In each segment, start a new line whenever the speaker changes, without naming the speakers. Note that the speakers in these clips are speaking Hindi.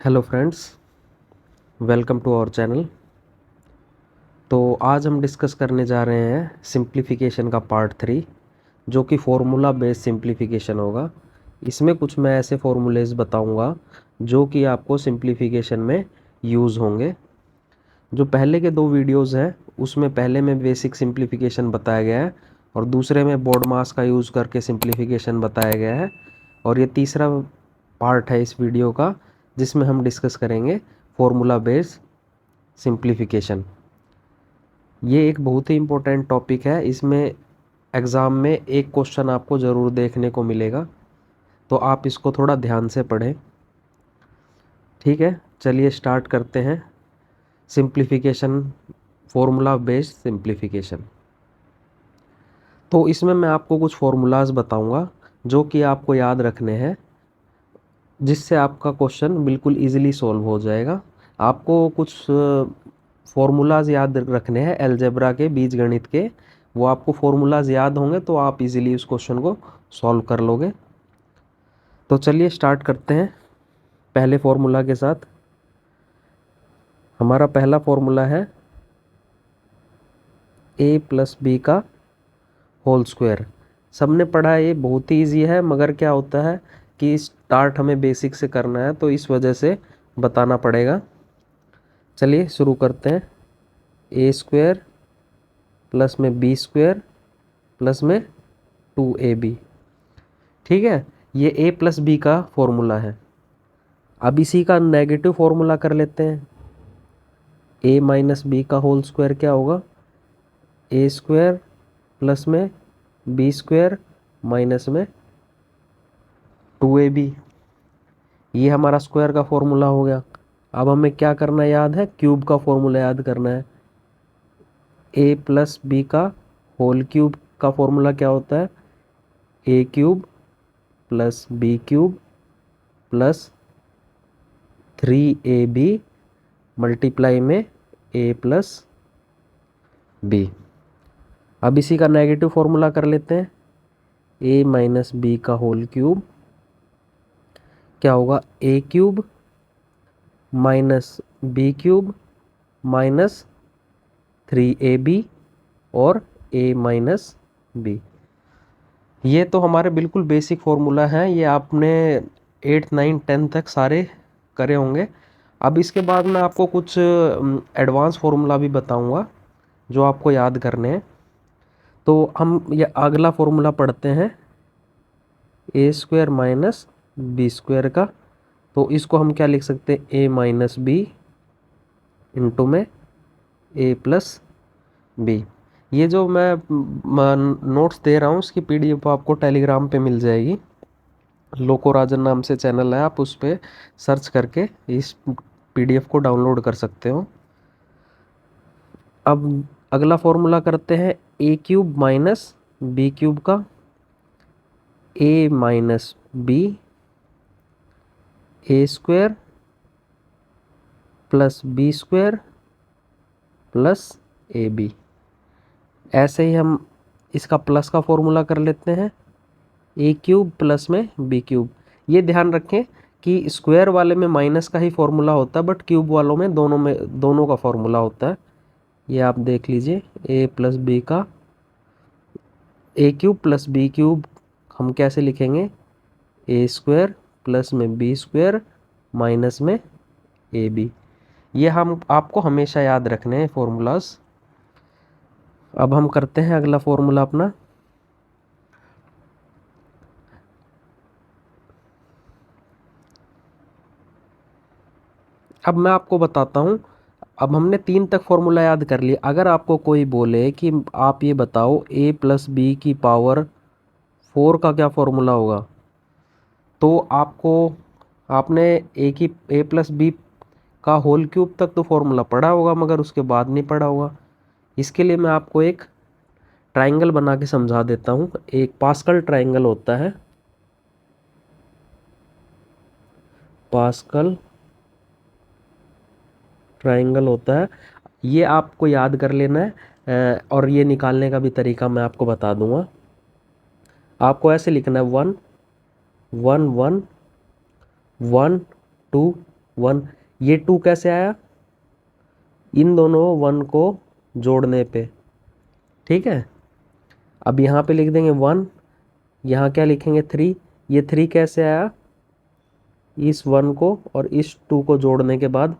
Hello friends, welcome to our channel. तो आज हम डिस्कस करने जा रहे हैं सिंप्लीफिकेशन का पार्ट 3, जो कि फॉर्मूला बेस्ड सिंप्लीफिकेशन होगा। इसमें कुछ मैं ऐसे फॉर्मूलेज बताऊंगा जो कि आपको सिंप्लीफिकेशन में यूज़ होंगे। जो पहले के 2 वीडियोस हैं उसमें पहले में बेसिक सिंप्लीफिकेशन बताया गया है और दूसरे में बोडमास का यूज़ करके सिंप्लीफिकेशन बताया गया है, और ये तीसरा पार्ट है इस वीडियो का जिसमें हम डिस्कस करेंगे फॉर्मूला बेस्ड सिंप्लीफिकेशन। ये एक बहुत ही इम्पोर्टेंट टॉपिक है। इसमें एग्ज़ाम में एक क्वेश्चन आपको ज़रूर देखने को मिलेगा, तो आप इसको थोड़ा ध्यान से पढ़ें। ठीक है, चलिए स्टार्ट करते हैं सिंप्लीफिकेशन, फॉर्मूला बेस्ड सिंप्लीफिकेशन। तो इसमें मैं आपको कुछ फार्मूलाज बताऊंगा जो कि आपको याद रखने हैं, जिससे आपका क्वेश्चन बिल्कुल इजीली सॉल्व हो जाएगा। आपको कुछ फार्मूलाज याद रखने हैं अलजेब्रा के, बीजगणित के। वो आपको फार्मूलाज याद होंगे तो आप इजीली उस क्वेश्चन को सॉल्व कर लोगे। तो चलिए स्टार्ट करते हैं पहले फार्मूला के साथ। हमारा पहला फार्मूला है a प्लस बी का होल स्क्वायर। सबने पढ़ा है, ये बहुत ही ईजी है, मगर क्या होता है कि स्टार्ट हमें बेसिक से करना है तो इस वजह से बताना पड़ेगा। चलिए शुरू करते हैं। ए स्क्वायर प्लस में बी स्क्वायर प्लस में 2ab। ठीक है, ये a प्लस बी का फॉर्मूला है। अब इसी का नेगेटिव फॉर्मूला कर लेते हैं। a माइनस बी का होल स्क्वायर क्या होगा? ए स्क्वायर प्लस में बी स्क्वायर माइनस में 2ab। ये हमारा स्क्वायर का फॉर्मूला हो गया। अब हमें क्या करना याद है? क्यूब का फॉर्मूला याद करना है। a प्लस बी का होल क्यूब का फॉर्मूला क्या होता है? a cube plus B cube plus 3ab multiply में a प्लस बी। अब इसी का नेगेटिव फॉर्मूला कर लेते हैं। a माइनस बी का होल क्यूब क्या होगा? a cube minus B cube minus 3ab और a माइनस बी। ये तो हमारे बिल्कुल बेसिक फॉर्मूला हैं, ये आपने 8, 9, 10 तक सारे करे होंगे। अब इसके बाद मैं आपको कुछ एडवांस फार्मूला भी बताऊंगा जो आपको याद करने हैं। तो हम ये अगला फार्मूला पढ़ते हैं, ए स्क्वायर माइनस बी स्क्वायर का। तो इसको हम क्या लिख सकते हैं? ए माइनस बी इंटू में ए प्लस बी। ये जो मैं नोट्स दे रहा हूँ उसकी पीडीएफ आपको टेलीग्राम पे मिल जाएगी। लोको राजन नाम से चैनल है, आप उस पर सर्च करके इस पीडीएफ को डाउनलोड कर सकते हो। अब अगला फॉर्मूला करते हैं A cube minus B cube का। A minus B A square plus B square plus A B. ऐसे ही हम इसका प्लस का फॉर्मूला कर लेते हैं, ए क्यूब प्लस में बी क्यूब। ये ध्यान रखें कि स्क्वायर वाले में माइनस का ही फॉर्मूला होता है, बट क्यूब वालों में दोनों का फॉर्मूला होता है। ये आप देख लीजिए, ए प्लस बी का ए क्यूब प्लस बी क्यूब हम कैसे लिखेंगे? ए स्क्वायर प्लस में बी स्क्वायर माइनस में ए बी। ये हम आपको हमेशा याद रखने हैं फॉर्मूलाज। अब हम करते हैं अगला फॉर्मूला अपना। अब मैं आपको बताता हूँ। अब हमने 3 तक फॉर्मूला याद कर लिया। अगर आपको कोई बोले कि आप ये बताओ a प्लस बी की पावर 4 का क्या फॉर्मूला होगा, तो आपने ए प्लस बी का होल क्यूब तक तो फॉर्मूला पढ़ा होगा, मगर उसके बाद नहीं पढ़ा होगा। इसके लिए मैं आपको एक ट्राइंगल बना के समझा देता हूँ। एक पास्कल ट्राइंगल होता है, पास्कल ट्राइंगल होता है। ये आपको याद कर लेना है, और ये निकालने का भी तरीका मैं आपको बता दूंगा। आपको ऐसे लिखना है 1 1 1 1 2 1। ये 2 कैसे आया, इन दोनों 1 को जोड़ने पे, ठीक है। अब यहाँ पे लिख देंगे 1, यहाँ क्या लिखेंगे 3। ये 3 कैसे आया, इस 1 को और इस 2 को जोड़ने के बाद।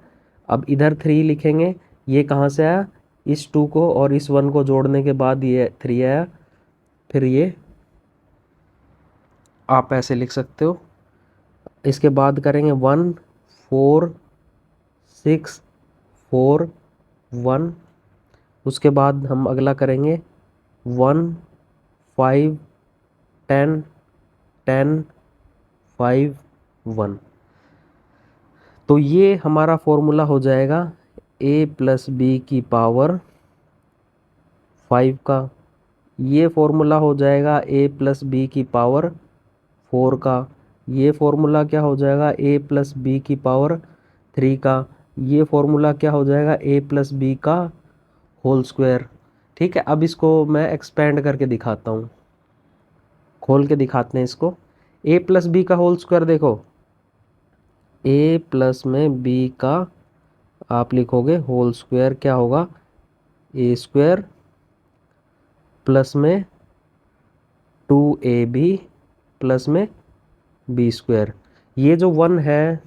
अब इधर 3 लिखेंगे, ये कहाँ से आया, इस 2 को और इस 1 को जोड़ने के बाद ये 3 आया। फिर ये आप ऐसे लिख सकते हो। इसके बाद करेंगे 1 4 6 4 1। उसके बाद हम अगला करेंगे 1 5 10 10 5 1। तो ये हमारा फॉर्मूला हो जाएगा a+b⁵ का। ये फॉर्मूला हो जाएगा a+b⁴ का। ये फॉर्मूला क्या हो जाएगा a+b⁵ का। ये फॉर्मूला क्या हो जाएगा a+b का होल स्क्वायर। ठीक है, अब इसको मैं एक्सपेंड करके दिखाता हूँ, खोल के दिखाते हैं इसको। a+b का होल स्क्वायर देखो, a प्लस में b का आप लिखोगे होल स्क्वायर, क्या होगा a² प्लस में 2ab प्लस में b²। ये जो 1 है,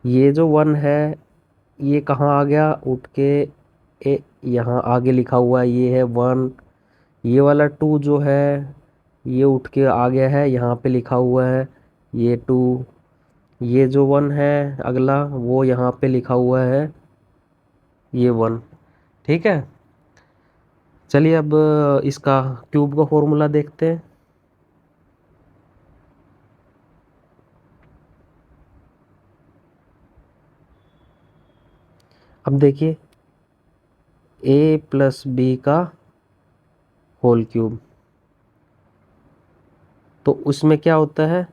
ये जो 1 है ये कहाँ आ गया उठ के, यहाँ आगे लिखा हुआ है, ये है 1। ये वाला 2 जो है ये उठ के आ गया है, यहाँ पे लिखा हुआ है ये 2। ये जो 1 है अगला, वो यहाँ पे लिखा हुआ है ये 1। ठीक है, चलिए अब इसका क्यूब का फॉर्मूला देखते हैं। अब देखिए a+b का होल क्यूब, तो उसमें क्या होता है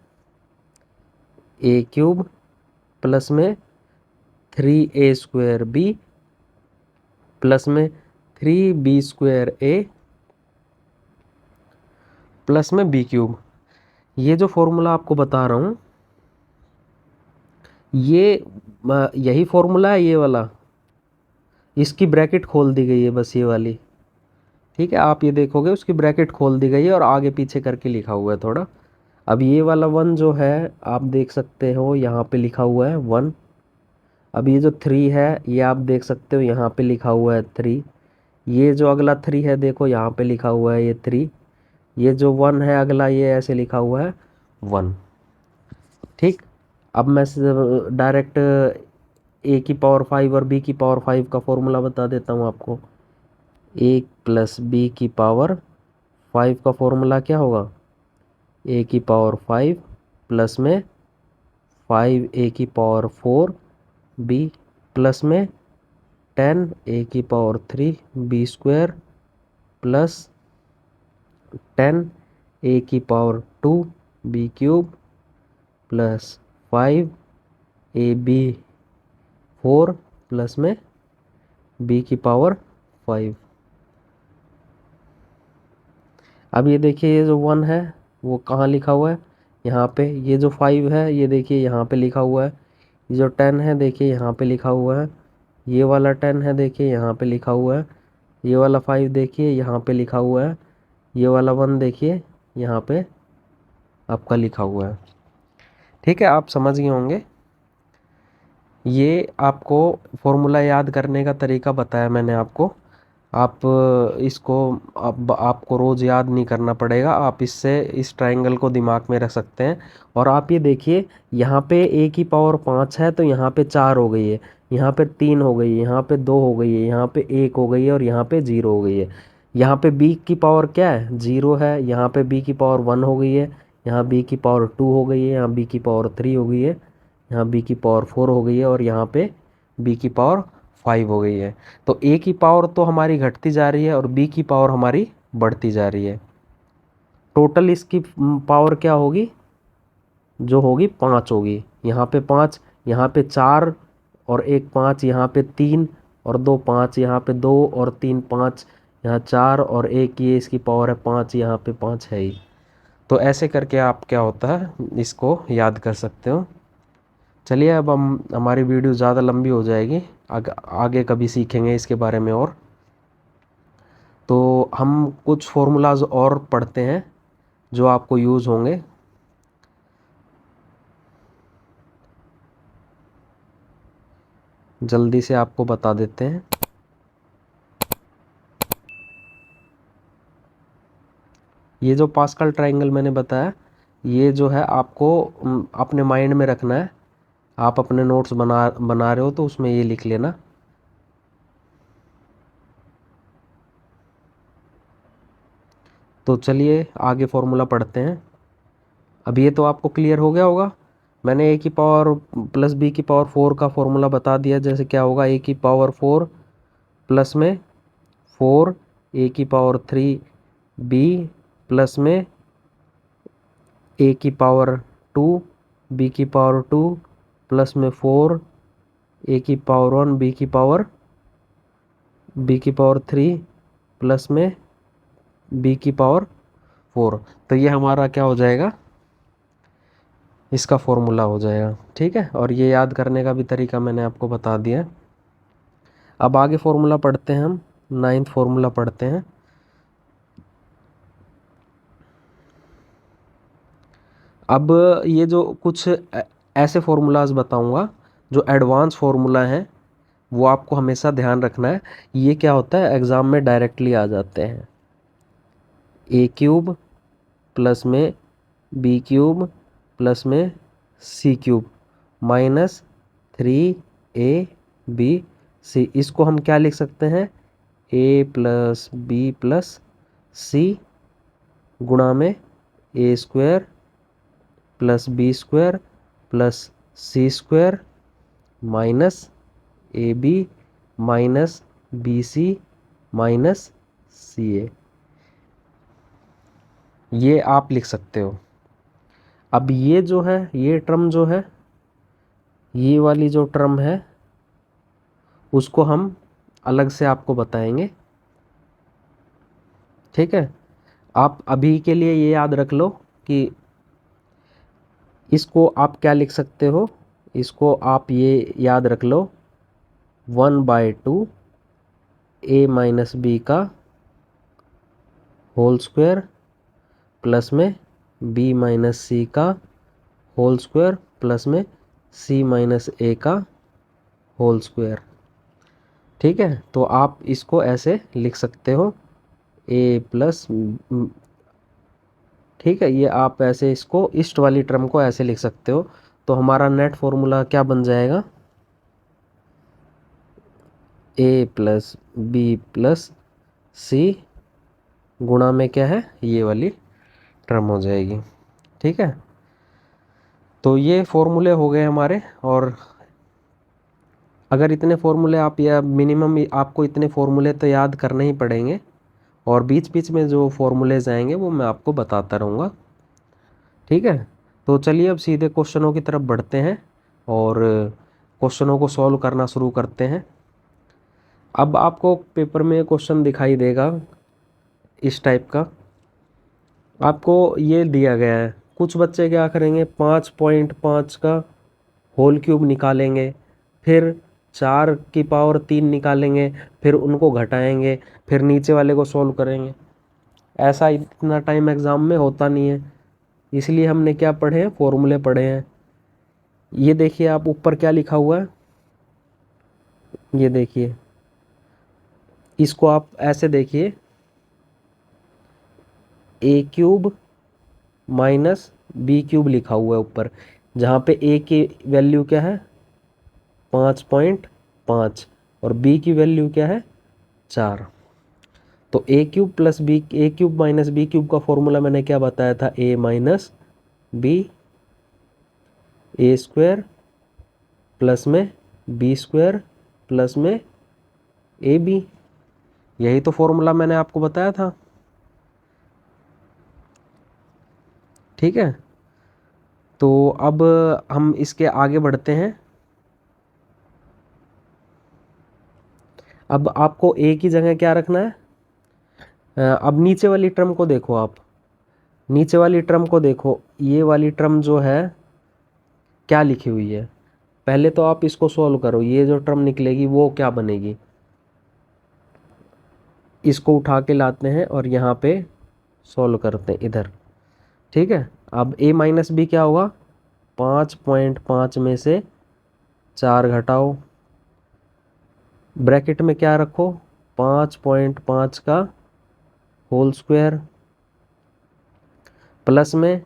a³ प्लस में 3a² प्लस में 3b² प्लस में b³। ये जो फॉर्मूला आपको बता रहा हूँ, ये यही फॉर्मूला है ये वाला, इसकी ब्रैकेट खोल दी गई है बस ये वाली। ठीक है, आप ये देखोगे उसकी ब्रैकेट खोल दी गई है और आगे पीछे करके लिखा हुआ है थोड़ा। अब ये वाला 1 जो है आप देख सकते हो यहाँ पे लिखा हुआ है 1। अब ये जो 3 है ये आप देख सकते हो यहाँ पे लिखा हुआ है 3। ये जो अगला 3 है देखो यहाँ पे लिखा हुआ है ये 3। ये जो 1 है अगला, ये ऐसे लिखा हुआ है 1। ठीक, अब मैं डायरेक्ट a⁵ और b⁵ का फॉर्मूला बता देता हूँ आपको। a+b⁵ का फॉर्मूला क्या होगा, a⁵ प्लस में 5a⁴b प्लस में 10a⁴3b² plus 10a⁴2b³ plus 5ab⁴ plus में b⁵ अब ये देखिए ये जो 1 है वो कहाँ लिखा हुआ है, यहाँ पे। ये जो 5 है ये देखिए यहाँ पे लिखा हुआ है। ये जो 10 है देखिए यहाँ पे लिखा हुआ है। ये वाला 10 है देखिए यहाँ पे लिखा हुआ है। ये वाला 5 देखिए यहाँ पे लिखा हुआ है। ये वाला 1 देखिए यहाँ पे आपका लिखा हुआ है। ठीक है, आप समझ गए होंगे। ये आपको फॉर्मूला याद करने का तरीका बताया मैंने आपको। आप इसको अब आपको रोज़ याद नहीं करना पड़ेगा, आप इससे इस ट्रायंगल को दिमाग में रख सकते हैं। और आप ये देखिए यहाँ पे a⁵ है तो यहाँ पे 4 हो गई है, यहाँ पे 3 हो गई है, यहाँ पे 2 हो गई है, यहाँ पे 1 हो गई है और यहाँ पे 0 हो गई है। यहाँ पे b⁵ क्या है 0 है, यहाँ पे b⁵ हो गई है, यहाँ b⁵2 हो गई है, यहाँ b⁵3 हो गई है, यहाँ b⁵4 हो गई है और यहाँ पे b⁵5 हो गई है। तो a की पावर तो हमारी घटती जा रही है और b की पावर हमारी बढ़ती जा रही है। टोटल इसकी पावर क्या होगी, जो होगी 5 होगी। यहाँ पे 5, यहाँ पे 4 और एक 5, यहाँ पे 3 और 2 5, यहाँ पे 2 और 3 5, यहाँ 4 और 1, ये इसकी पावर है 5, यहाँ पे 5 है ही। तो ऐसे करके आप क्या होता है इसको याद कर सकते हो। चलिए अब हम हमारी वीडियो ज़्यादा लंबी हो जाएगी, आगे कभी सीखेंगे इसके बारे में और। तो हम कुछ फॉर्मूलाज और पढ़ते हैं जो आपको यूज़ होंगे। जल्दी से आपको बता देते हैं। ये जो पास्कल ट्रायंगल मैंने बताया, ये जो है आपको अपने माइंड में रखना है। आप अपने नोट्स बना रहे हो तो उसमें ये लिख लेना। तो चलिए आगे फॉर्मूला पढ़ते हैं। अब ये तो आपको क्लियर हो गया होगा। मैंने ए की पावर प्लस बी की पावर 4 का फॉर्मूला बता दिया। जैसे क्या होगा, ए की पावर 4 प्लस में 4 ए की पावर 3 बी प्लस में ए की पावर 2 बी की पावर 2 प्लस में 4 ए की पावर 1 बी की पावर 3 प्लस में बी की पावर 4। तो ये हमारा क्या हो जाएगा, इसका फॉर्मूला हो जाएगा। ठीक है, और ये याद करने का भी तरीका मैंने आपको बता दिया। अब आगे फॉर्मूला पढ़ते हैं हम, 9th फॉर्मूला पढ़ते हैं। अब ये जो कुछ ऐसे फॉर्मूलाज बताऊंगा जो एडवांस फार्मूला हैं, वो आपको हमेशा ध्यान रखना है। ये क्या होता है, एग्ज़ाम में डायरेक्टली आ जाते हैं। ए क्यूब प्लस में बी क्यूब प्लस में सी क्यूब माइनस 3ab इसको हम क्या लिख सकते हैं, A plus B plus C गुणा में A square plus B square plus C square minus A B minus B C minus C A. ये आप लिख सकते हो। अब ये जो है, ये टर्म जो है, ये वाली जो टर्म है, उसको हम अलग से आपको बताएंगे। ठीक है, आप अभी के लिए ये याद रख लो कि इसको आप क्या लिख सकते हो। इसको आप ये याद रख लो, 1/2 ए माइनस बी का होल स्क्वायर प्लस में बी माइनस सी का होल स्क्वायर प्लस में सी माइनस ए का होल स्क्वायर। ठीक है, तो आप इसको ऐसे लिख सकते हो, ए प्लस, ठीक है, ये आप ऐसे इसको ईस्ट वाली टर्म को ऐसे लिख सकते हो। तो हमारा नेट फॉर्मूला क्या बन जाएगा, ए प्लस बी प्लस सी गुणा में क्या है, ये वाली टर्म हो जाएगी। ठीक है, तो ये फॉर्मूले हो गए हमारे। और अगर इतने फॉर्मूले आप, या मिनिमम आपको इतने फॉर्मूले तो याद करने ही पड़ेंगे, और बीच बीच में जो फॉर्मूलेज आएंगे वो मैं आपको बताता रहूँगा। ठीक है, तो चलिए अब सीधे क्वेश्चनों की तरफ बढ़ते हैं और क्वेश्चनों को सॉल्व करना शुरू करते हैं। अब आपको पेपर में क्वेश्चन दिखाई देगा इस टाइप का। आपको ये दिया गया है, कुछ बच्चे क्या करेंगे, 5.5 का होल क्यूब निकालेंगे, फिर 4 की पावर 3 निकालेंगे, फिर उनको घटाएंगे, फिर नीचे वाले को सॉल्व करेंगे। ऐसा इतना टाइम एग्ज़ाम में होता नहीं है, इसलिए हमने क्या पढ़े हैं, फॉर्मूले पढ़े हैं। ये देखिए आप ऊपर क्या लिखा हुआ है, ये देखिए, इसको आप ऐसे देखिए, ए क्यूब माइनस बी क्यूब लिखा हुआ है ऊपर, जहाँ पे ए की वैल्यू क्या है, 5.5, और बी की वैल्यू क्या है, 4। तो ए क्यूब प्लस बी, ए क्यूब माइनस बी क्यूब का फॉर्मूला मैंने क्या बताया था, ए minus B A square plus में बी स्क्वायर प्लस में ए बी। यही तो फॉर्मूला मैंने आपको बताया था। ठीक है, तो अब हम इसके आगे बढ़ते हैं। अब आपको ए की जगह क्या रखना है, अब नीचे वाली टर्म को देखो आप, नीचे वाली टर्म को देखो, ये वाली टर्म जो है क्या लिखी हुई है, पहले तो आप इसको सॉल्व करो, ये जो टर्म निकलेगी वो क्या बनेगी, इसको उठा के लाते हैं और यहाँ पे सॉल्व करते हैं इधर। ठीक है, अब a माइनस बी क्या होगा, 5.5 में से 4 घटाओ, ब्रैकेट में क्या रखो, 5.5 का होल स्क्वायर प्लस में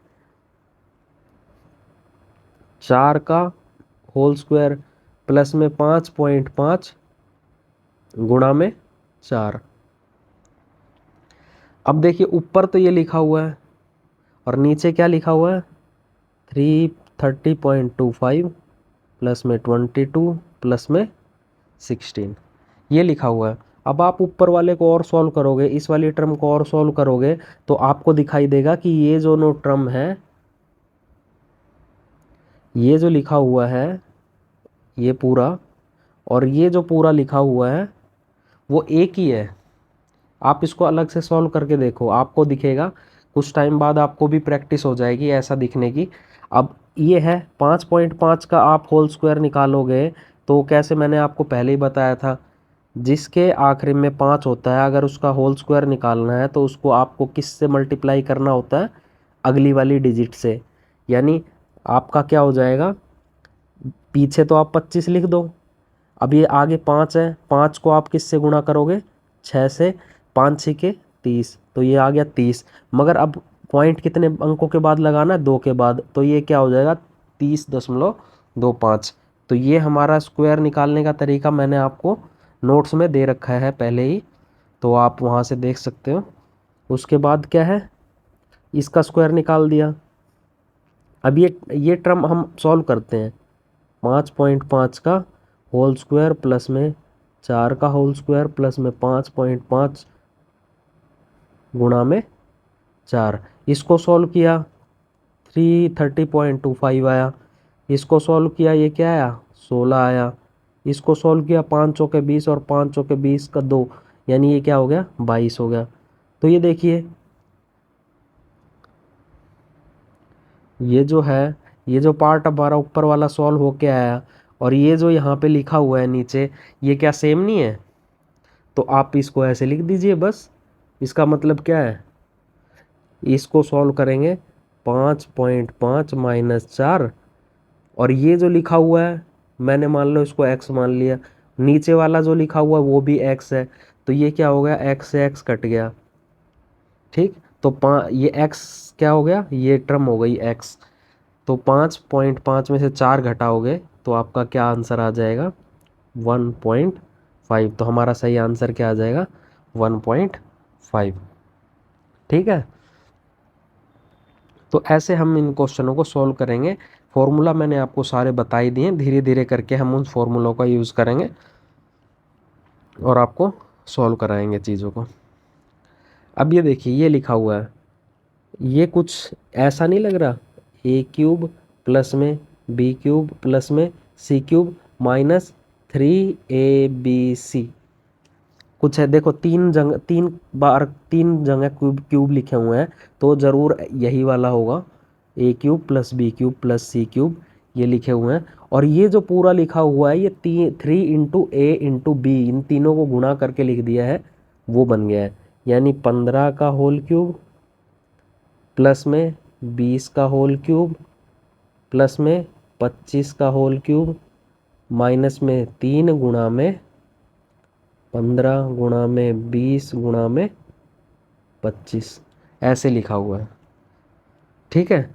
4 का होल स्क्वायर प्लस में 5.5 गुणा में 4। अब देखिए ऊपर तो ये लिखा हुआ है और नीचे क्या लिखा हुआ है, 330.25 प्लस में 22 प्लस में 16, ये लिखा हुआ है। अब आप ऊपर वाले को और सॉल्व करोगे, इस वाली टर्म को और सॉल्व करोगे तो आपको दिखाई देगा कि ये जो नो टर्म है, ये जो लिखा हुआ है ये पूरा, और ये जो पूरा लिखा हुआ है वो एक ही है। आप इसको अलग से सॉल्व करके देखो, आपको दिखेगा, कुछ टाइम बाद आपको भी प्रैक्टिस हो जाएगी ऐसा दिखने की। अब ये है 5.5 का आप होल स्क्वायर निकालोगे तो कैसे, मैंने आपको पहले ही बताया था, जिसके आखिरी में 5 होता है अगर उसका होल स्क्वायर निकालना है तो उसको आपको किस से मल्टीप्लाई करना होता है, अगली वाली डिजिट से। यानी आपका क्या हो जाएगा, पीछे तो आप 25 लिख दो, अब ये आगे 5 है, 5 को आप किससे गुणा करोगे, 6 से, 5 छीके 30, तो ये आ गया 30। मगर अब पॉइंट कितने अंकों के बाद लगाना है, 2 के बाद, तो ये क्या हो जाएगा 30.25। तो ये हमारा स्क्वायर निकालने का तरीका मैंने आपको नोट्स में दे रखा है पहले ही, तो आप वहाँ से देख सकते हो। उसके बाद क्या है, इसका स्क्वायर निकाल दिया। अब ये टर्म हम सॉल्व करते हैं, 5.5 का होल स्क्वायर प्लस में 4 का होल स्क्वायर प्लस में 5.5 गुणा में 4, इसको सॉल्व किया 330.25 आया, इसको सॉल्व किया ये क्या आया 16 आया, इसको सॉल्व किया 5 चौके 20 और 5 चौके 20 का 2, यानी ये क्या हो गया 22 हो गया। तो ये देखिए ये जो है, ये जो पार्ट हमारा ऊपर वाला सॉल्व होके आया और ये जो यहाँ पे लिखा हुआ है नीचे, ये क्या सेम नहीं है, तो आप इसको ऐसे लिख दीजिए बस। इसका मतलब क्या है, इसको सॉल्व करेंगे 5.5 माइनस 4, और ये जो लिखा हुआ है मैंने मान लो इसको x मान लिया, नीचे वाला जो लिखा हुआ है वो भी x है, तो ये क्या हो गया, x से x कट गया। ठीक, तो ये x क्या हो गया, ये टर्म हो गई x। तो 5.5 में से 4 घटाओगे तो आपका क्या आंसर आ जाएगा, 1.5। तो हमारा सही आंसर क्या आ जाएगा, 1.5। ठीक है, तो ऐसे हम इन क्वेश्चनों को सॉल्व करेंगे। फॉर्मूला मैंने आपको सारे बता ही दिए, धीरे धीरे करके हम उन फॉर्मूलों का यूज़ करेंगे और आपको सॉल्व कराएंगे चीज़ों को। अब ये देखिए ये लिखा हुआ है, ये कुछ ऐसा नहीं लग रहा, ए क्यूब प्लस में बी क्यूब प्लस में सी क्यूब माइनस 3ab कुछ है। देखो 3 जगह क्यूब क्यूब लिखे हुए हैं, तो ज़रूर यही वाला होगा, A cube plus B cube plus C cube, ये लिखे हुए हैं। और ये जो पूरा लिखा हुआ है ये 3 × a × b, इन तीनों को गुणा करके लिख दिया है, वो बन गया है। यानी 15 का होल क्यूब प्लस में 20 का होल क्यूब प्लस में 25 का होल क्यूब माइनस में 3 गुणा में 15 गुणा में 20 गुणा में 25, ऐसे लिखा हुआ है। ठीक है,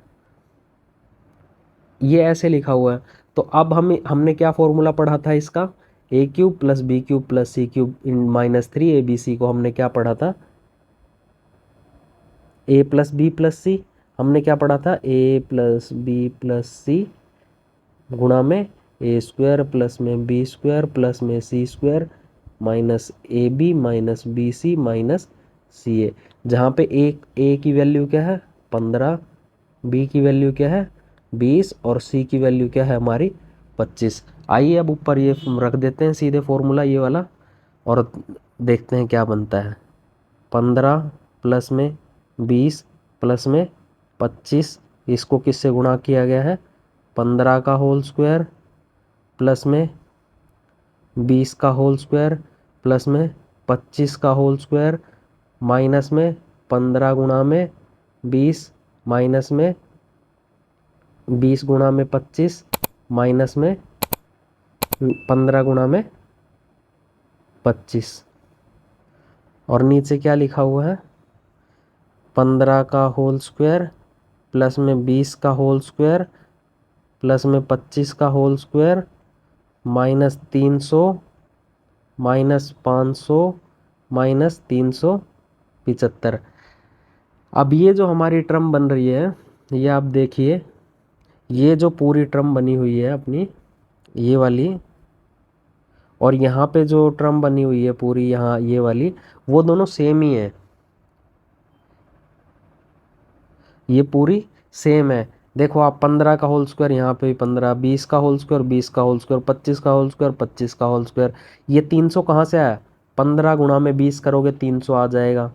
ये ऐसे लिखा हुआ है। तो अब हमने क्या फॉर्मूला पढ़ा था इसका, A cube plus B cube plus C cube इन माइनस 3abc को हमने क्या पढ़ा था, A plus B plus C, हमने क्या पढ़ा था, A plus B plus C गुणा में ए स्क्वायर प्लस में बी स्क्वायर प्लस में C square minus A B minus B C minus C A, जहाँ पे ए की वैल्यू क्या है 15, बी की वैल्यू क्या है 20 और सी की वैल्यू क्या है हमारी 25। आइए अब ऊपर ये रख देते हैं सीधे फॉर्मूला ये वाला और देखते हैं क्या बनता है। 15 प्लस में 20 प्लस में 25, इसको किससे गुणा किया गया है, 15 का होल स्क्वायर प्लस में 20 का होल स्क्वायर प्लस में 25 का होल स्क्वायर माइनस में 15 गुणा में 20 माइनस में 20 गुणा में 25 माइनस में 15 गुणा में 25, और नीचे क्या लिखा हुआ है, 15 का होल स्क्वायर प्लस में 20 का होल स्क्वायर प्लस में 25 का whole square minus 300 minus 500 minus 375। अब ये जो हमारी टर्म बन रही है, ये आप देखिए, ये जो पूरी टर्म बनी हुई है अपनी, ये वाली, और यहाँ पे जो टर्म बनी हुई है पूरी, यहाँ ये वाली, वो दोनों सेम ही है, ये पूरी सेम है। देखो आप 15 का होल स्क्वायर, यहाँ पे भी 15, 20 का होल स्क्वायर, 20 का होल स्क्वायर, 25 का होल स्क्वायर, 25 का होल स्क्वायर, ये 300 कहाँ से आया, 15 गुणा में 20 करोगे 300 आ जाएगा।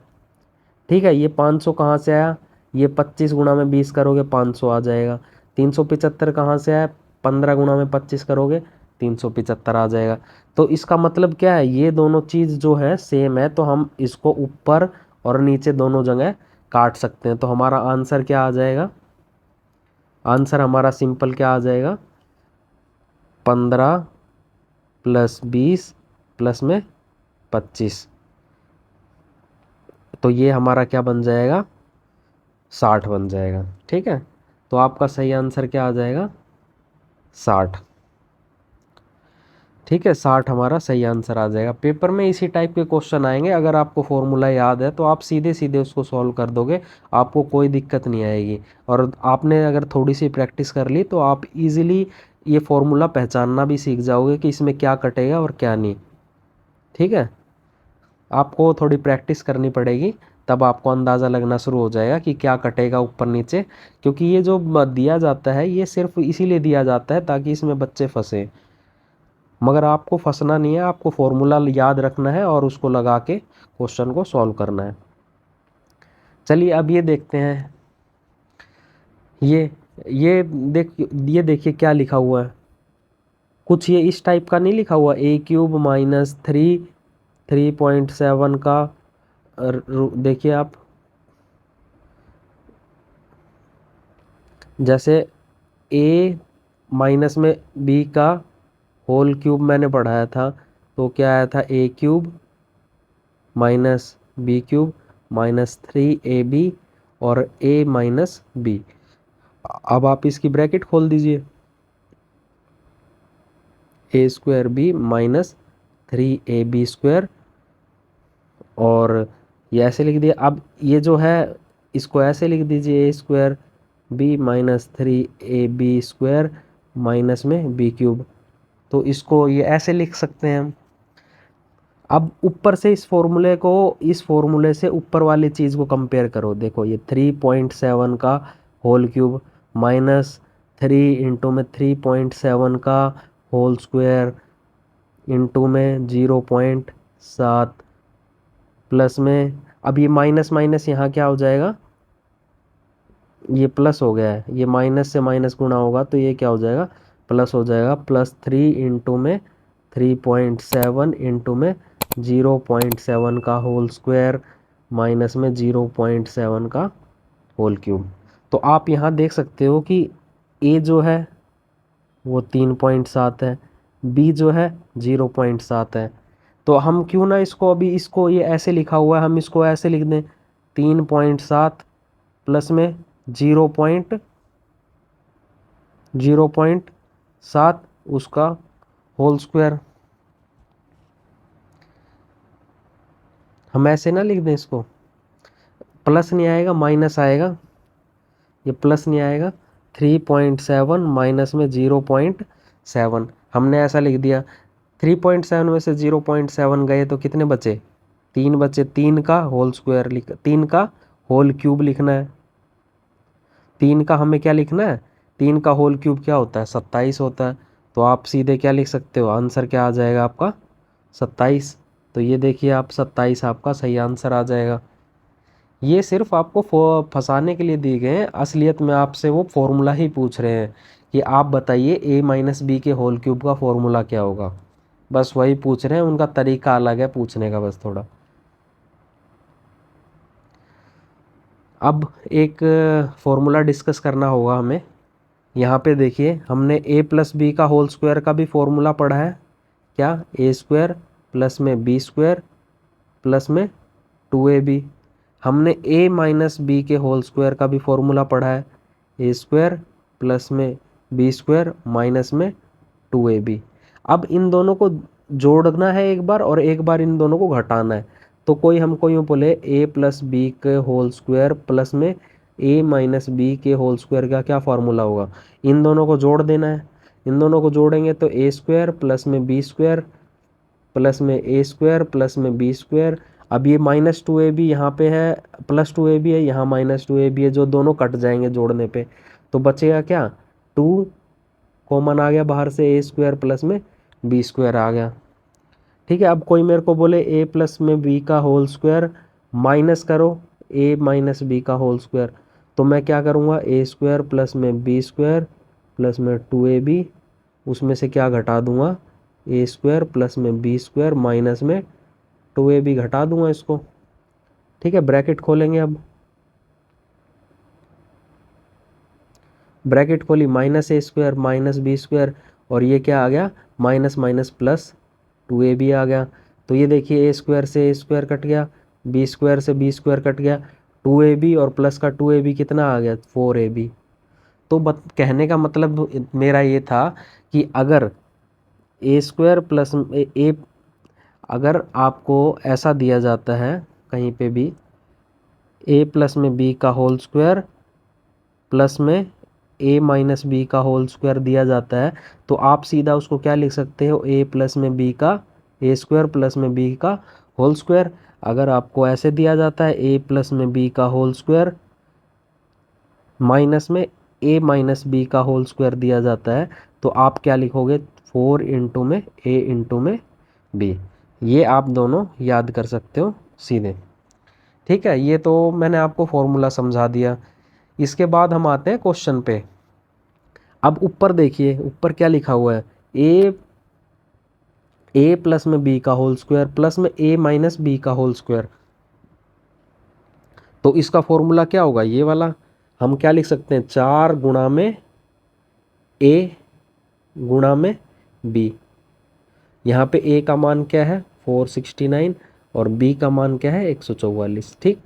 ठीक है, ये 500 कहाँ से आया, ये 25 गुणा में 20 करोगे 500 आ जाएगा। 375 कहाँ से आया, 15 गुणा में 25 करोगे 375 आ जाएगा। तो इसका मतलब क्या है, ये दोनों चीज़ जो है सेम है, तो हम इसको ऊपर और नीचे दोनों जगह काट सकते हैं। तो हमारा आंसर क्या आ जाएगा, आंसर हमारा सिंपल क्या आ जाएगा, 15 प्लस 20 प्लस में 25, तो ये हमारा क्या बन जाएगा, 60 बन जाएगा। ठीक है, तो आपका सही आंसर क्या आ जाएगा, 60। ठीक है, 60 हमारा सही आंसर आ जाएगा। पेपर में इसी टाइप के क्वेश्चन आएंगे, अगर आपको फॉर्मूला याद है तो आप सीधे सीधे उसको सॉल्व कर दोगे, आपको कोई दिक्कत नहीं आएगी। और आपने अगर थोड़ी सी प्रैक्टिस कर ली तो आप इजीली ये फॉर्मूला पहचानना भी सीख जाओगे कि इसमें क्या कटेगा और क्या नहीं। ठीक है, आपको थोड़ी प्रैक्टिस करनी पड़ेगी, तब आपको अंदाज़ा लगना शुरू हो जाएगा कि क्या कटेगा ऊपर नीचे, क्योंकि ये जो दिया जाता है ये सिर्फ इसीलिए दिया जाता है ताकि इसमें बच्चे फंसे, मगर आपको फंसना नहीं है, आपको फॉर्मूला याद रखना है और उसको लगा के क्वेश्चन को सॉल्व करना है। चलिए अब ये देखते हैं, ये ये देखिए क्या लिखा हुआ है, कुछ ये इस टाइप का नहीं लिखा हुआ, a³ माइनस 3.7 का, देखिए आप, जैसे a माइनस में b का होल क्यूब मैंने पढ़ाया था, तो क्या आया था, a³ minus b³ minus 3ab और a माइनस b। अब आप इसकी ब्रैकेट खोल दीजिए, a² माइनस 3ab², और ये ऐसे लिख दिया। अब ये जो है इसको ऐसे लिख दीजिए, a² माइनस 3ab² माइनस में b³, तो इसको ये ऐसे लिख सकते हैं हम। अब ऊपर से इस फॉर्मूले से ऊपर वाली चीज़ को कंपेयर करो, देखो ये 3.7 का होल क्यूब माइनस 3 इंटू में 3.7 का होल स्क्वायर इंटू में 0.7 प्लस में, अब ये माइनस माइनस यहाँ क्या हो जाएगा, ये प्लस हो गया है, ये माइनस से माइनस गुणा होगा तो ये क्या हो जाएगा, प्लस हो जाएगा, प्लस 3 इंटू में 3.7 इंटू में 0.7 का होल स्क्वायर माइनस में 0.7 का होल क्यूब। तो आप यहाँ देख सकते हो कि a जो है वो 3.7 है, b जो है 0.7 है। तो हम क्यों ना इसको, अभी इसको ये ऐसे लिखा हुआ है, हम इसको ऐसे लिख दें, 3.7 प्लस में 0.7 उसका होल स्क्वायर, हम ऐसे ना लिख दें इसको, प्लस नहीं आएगा माइनस आएगा, ये प्लस नहीं आएगा, 3.7 माइनस में 0.7 हमने ऐसा लिख दिया। 3.7 में से 0.7 गए तो कितने बचे, 3 बचे, 3 का होल स्क्वायर 3 का होल क्यूब लिखना है, 3 का हमें क्या लिखना है, 3 का होल क्यूब क्या होता है, 27 होता है। तो आप सीधे क्या लिख सकते हो, आंसर क्या आ जाएगा आपका, 27। तो ये देखिए आप, 27 आपका सही आंसर आ जाएगा। ये सिर्फ आपको फंसाने के लिए दिए गए हैं, असलियत में आपसे वो फॉर्मूला ही पूछ रहे हैं कि आप बताइए ए माइनस बी के होल क्यूब का फॉर्मूला क्या होगा। बस वही पूछ रहे हैं, उनका तरीका अलग है पूछने का बस थोड़ा। अब एक फॉर्मूला डिस्कस करना होगा हमें। यहाँ पे देखिए हमने ए प्लस बी का होल स्क्वायर का भी फॉर्मूला पढ़ा है। क्या? ए स्क्वायर प्लस में बी स्क्वायर प्लस में 2ab। हमने ए माइनस बी के होल स्क्वायर का भी फॉर्मूला पढ़ा है। ए स्क्वायर प्लस में बी स्क्वायर माइनस में 2ab। अब इन दोनों को जोड़ना है एक बार और एक बार इन दोनों को घटाना है। तो कोई हमको यूँ बोले ए प्लस बी के होल स्क्वायर प्लस में ए माइनस बी के होल स्क्वायर का क्या फार्मूला होगा? इन दोनों को जोड़ देना है। इन दोनों को जोड़ेंगे तो ए स्क्वायर प्लस में बी स्क्वायर प्लस में ए स्क्वायर प्लस में बी स्क्वायर। अब ये माइनस 2ab यहाँ पे है, प्लस 2ab है, यहाँ माइनस 2ab है, जो दोनों कट जाएंगे जोड़ने पे। तो बचेगा क्या? 2 कॉमन आ गया बाहर से, ए स्क्वायर प्लस में बी स्क्वायर आ गया। ठीक है। अब कोई मेरे को बोले ए प्लस में बी का होल स्क्वायर माइनस करो ए माइनस बी का होल स्क्वायर, तो मैं क्या करूँगा? ए स्क्वायर प्लस में बी स्क्वायर प्लस में 2ab, उसमें से क्या घटा दूंगा? ए स्क्वायर प्लस में बी स्क्वायर माइनस में 2ab घटा दूंगा इसको। ठीक है, ब्रैकेट खोलेंगे। अब ब्रैकेट खोली, माइनस ए स्क्वायर माइनस बी स्क्वायर, और ये क्या आ गया? माइनस माइनस प्लस 2ab आ गया। तो ये देखिए ए स्क्वायर से ए स्क्वायर कट गया, बी स्क्वायर से बी स्क्वायर कट गया, 2ab और प्लस का 2ab कितना आ गया? 4ab। तो कहने का मतलब मेरा ये था कि अगर ए स्क्वायर प्लस ए, अगर आपको ऐसा दिया जाता है कहीं पे भी ए प्लस में बी का होल स्क्वायर प्लस में ए माइनस बी का होल स्क्वायर दिया जाता है, तो आप सीधा उसको क्या लिख सकते हो? ए प्लस में बी का ए स्क्वायर प्लस में बी का होल स्क्वायर। अगर आपको ऐसे दिया जाता है ए प्लस में बी का होल स्क्वायर माइनस में ए माइनस बी का होल स्क्वायर दिया जाता है, तो आप क्या लिखोगे? 4 इंटू में ए इंटू में बी। ये आप दोनों याद कर सकते हो सीधे। ठीक है, ये तो मैंने आपको फॉर्मूला समझा दिया। इसके बाद हम आते हैं क्वेश्चन पे। अब ऊपर देखिए, ऊपर क्या लिखा हुआ है? ए प्लस में बी का होल स्क्वायर प्लस में ए माइनस बी का होल स्क्वायर। तो इसका फॉर्मूला क्या होगा? ये वाला हम क्या लिख सकते हैं? 4 गुणा में ए गुणा में बी। यहाँ पे ए का मान क्या है? 469 और बी का मान क्या है? 144। ठीक,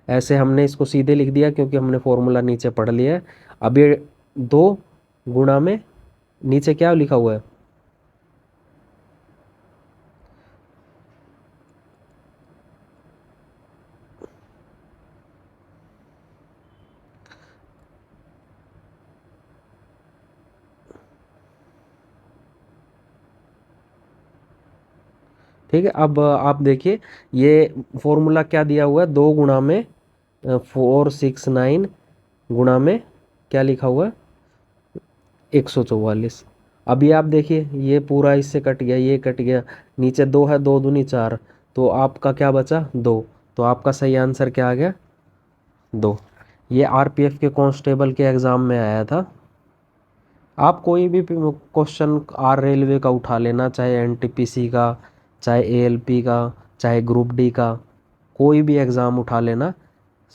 ऐसे हमने इसको सीधे लिख दिया क्योंकि हमने फॉर्मूला नीचे पढ़ लिया है। अब ये 2 गुणा में नीचे क्या लिखा हुआ है? ठीक है, अब आप देखिए ये फॉर्मूला क्या दिया हुआ है? 2 गुणा में 469 गुणा में क्या लिखा हुआ है? 144। अब ये आप देखिए ये पूरा इससे कट गया, ये कट गया, नीचे 2 है, 2 दूनी 4, तो आपका क्या बचा? 2। तो आपका सही आंसर क्या आ गया? 2। ये आरपीएफ के कांस्टेबल के एग्ज़ाम में आया था। आप कोई भी क्वेश्चन आर रेलवे का उठा लेना, चाहे एनटीपीसी का, चाहे एएलपी का, चाहे ग्रुप डी का, कोई भी एग्ज़ाम उठा लेना,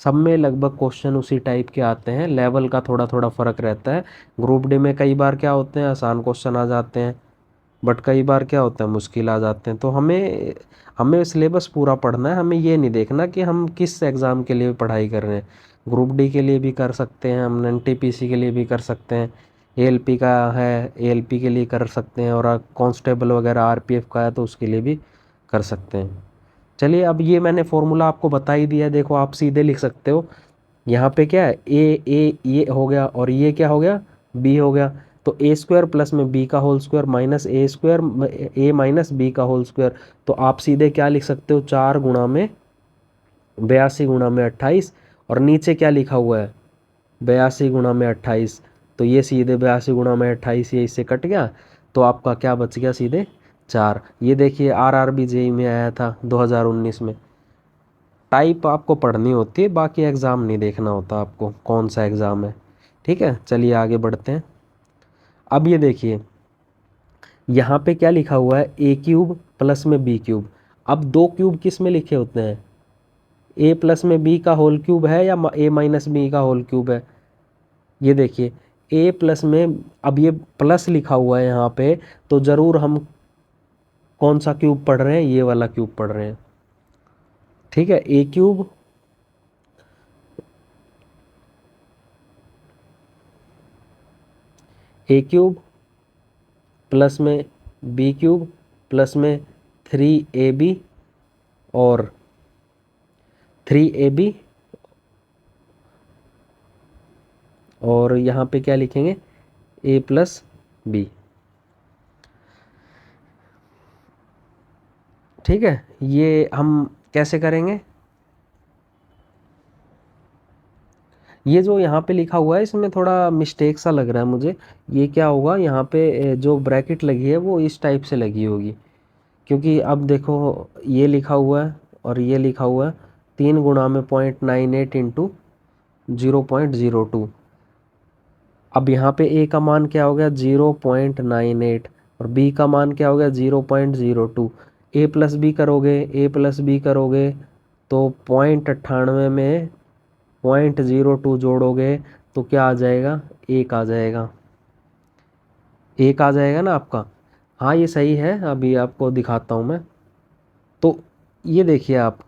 सब में लगभग क्वेश्चन उसी टाइप के आते हैं। लेवल का थोड़ा थोड़ा फ़र्क रहता है। ग्रुप डी में कई बार क्या होते हैं? आसान क्वेश्चन आ जाते हैं, बट कई बार क्या होता है? मुश्किल आ जाते हैं। तो हमें हमें सिलेबस पूरा पढ़ना है। हमें ये नहीं देखना कि हम किस एग्ज़ाम के लिए पढ़ाई कर रहे हैं। ग्रुप डी के लिए भी कर सकते हैं, हम एनटीपीसी के लिए भी कर सकते हैं, एएलपी का है एएलपी के लिए कर सकते हैं, और कांस्टेबल वगैरह आरपीएफ का है तो उसके लिए भी कर सकते हैं। चलिए, अब ये मैंने फॉर्मूला आपको बता ही दिया है। देखो आप सीधे लिख सकते हो। यहाँ पे क्या है? ए ये हो गया और ये क्या हो गया? बी हो गया। तो ए स्क्वायर प्लस में बी का होल स्क्वायर माइनस ए स्क्वायर ए माइनस बी का होल स्क्वायर। तो आप सीधे क्या लिख सकते हो? 4 गुणा में 82 गुणा में 28, और नीचे क्या लिखा हुआ है? 82 गुणा में 28। तो ये सीधे 82 गुणा में 28 ये इससे कट गया, तो आपका क्या बच गया? सीधे 4। ये देखिए आरआरबी जेई में आया था 2019 में। टाइप आपको पढ़नी होती है, बाकी एग्ज़ाम नहीं देखना होता आपको कौन सा एग्ज़ाम है। ठीक है, चलिए आगे बढ़ते हैं। अब ये देखिए यहाँ पे क्या लिखा हुआ है, ए क्यूब प्लस में बी क्यूब। अब दो क्यूब किस में लिखे होते हैं, ए प्लस में बी का होल क्यूब है या ए माइनस बी का होल क्यूब है। ये देखिए ए प्लस में, अब ये प्लस लिखा हुआ है यहाँ पे, तो ज़रूर हम कौन सा क्यूब पढ़ रहे हैं, ये वाला क्यूब पढ़ रहे हैं। ठीक है, ए क्यूब प्लस में बी क्यूब प्लस में 3ab और 3ab, और यहाँ पे क्या लिखेंगे, a प्लस बी। ठीक है, ये हम कैसे करेंगे, ये जो यहाँ पे लिखा हुआ है इसमें थोड़ा मिस्टेक सा लग रहा है मुझे। ये क्या होगा, यहाँ पे जो ब्रैकेट लगी है वो इस टाइप से लगी होगी, क्योंकि अब देखो ये लिखा हुआ है और ये लिखा हुआ है 3 × 0.98 इंटू 0.02। अब यहाँ पे ए का मान क्या हो गया 0.98 और बी का मान क्या हो गया 0.02। ए प्लस बी करोगे तो 0.98 में 0.02 जोड़ोगे तो क्या आ जाएगा, एक आ जाएगा, एक आ जाएगा ना आपका। हाँ ये सही है, अभी आपको दिखाता हूँ मैं। तो ये देखिए आप,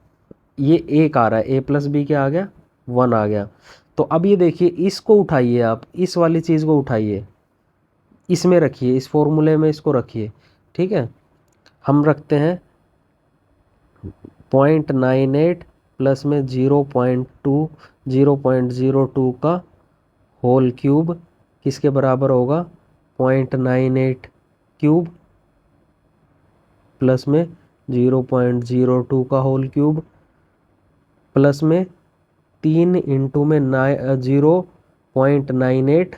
ये एक आ रहा है, ए प्लस बी क्या आ गया 1 आ गया। तो अब ये देखिए इसको उठाइए, आप इस वाली चीज़ को उठाइए, इसमें रखिए, इस फॉर्मूले में इसको रखिए। ठीक है, हम रखते हैं 0.98 प्लस में 0.02 का होल क्यूब किसके बराबर होगा, 0.98 क्यूब प्लस में 0.02 का होल क्यूब प्लस में 3 इंटू में 0.98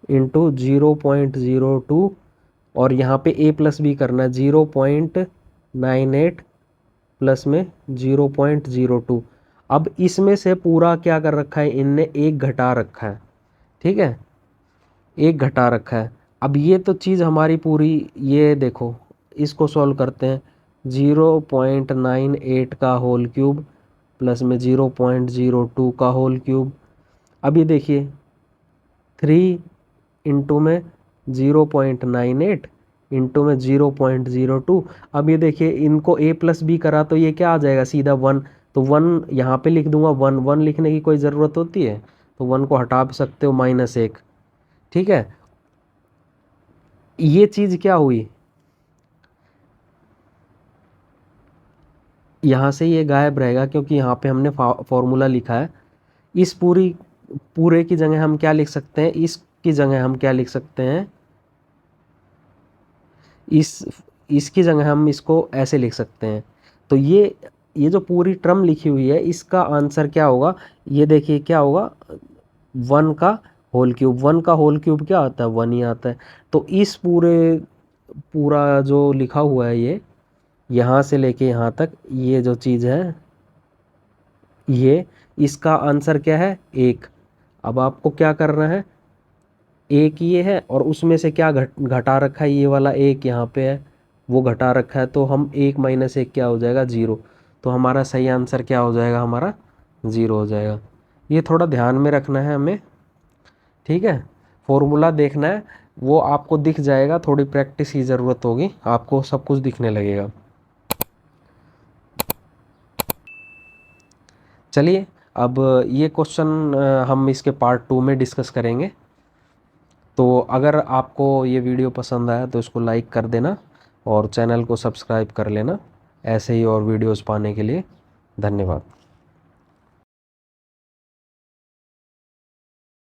इंटू 0.02, और यहाँ पे a प्लस बी करना है 0.98 प्लस में 0.02। अब इसमें से पूरा क्या कर रखा है इनने, एक घटा रखा है। ठीक है, एक घटा रखा है। अब ये तो चीज़ हमारी पूरी, ये देखो इसको सॉल्व करते हैं, 0.98 का होल क्यूब प्लस में 0.02 का होल क्यूब। अब ये देखिए 3 इंटू में 0.98 इंटू में 0.02। अब ये देखिए इनको a प्लस बी करा तो ये क्या आ जाएगा सीधा 1, तो 1 यहाँ पे लिख दूंगा, 1 लिखने की कोई ज़रूरत होती है, तो 1 को हटा भी सकते हो, -1। ठीक है, ये चीज़ क्या हुई, यहाँ से ये गायब रहेगा क्योंकि यहाँ पे हमने फॉर्मूला लिखा है। इस पूरे की जगह हम क्या लिख सकते हैं, इसकी जगह हम क्या लिख सकते हैं, इसकी जगह हम इसको ऐसे लिख सकते हैं। तो ये जो पूरी टर्म लिखी हुई है इसका आंसर क्या होगा, ये देखिए क्या होगा, 1 का होल क्यूब। 1 का होल क्यूब क्या आता है, 1 ही आता है। तो इस पूरा जो लिखा हुआ है ये, यहाँ से लेके यहाँ तक ये जो चीज़ है, ये इसका आंसर क्या है, 1। अब आपको क्या करना है, एक ये है और उसमें से क्या घटा रखा है, ये वाला एक यहाँ पे है वो घटा रखा है, तो हम 1 - 1 क्या हो जाएगा, 0। तो हमारा सही आंसर क्या हो जाएगा, हमारा 0 हो जाएगा। ये थोड़ा ध्यान में रखना है हमें। ठीक है, फॉर्मूला देखना है, वो आपको दिख जाएगा, थोड़ी प्रैक्टिस की ज़रूरत होगी, आपको सब कुछ दिखने लगेगा। चलिए अब ये क्वेश्चन हम इसके पार्ट 2 में डिस्कस करेंगे। तो अगर आपको ये वीडियो पसंद आया तो इसको लाइक कर देना और चैनल को सब्सक्राइब कर लेना ऐसे ही और वीडियोस पाने के लिए। धन्यवाद।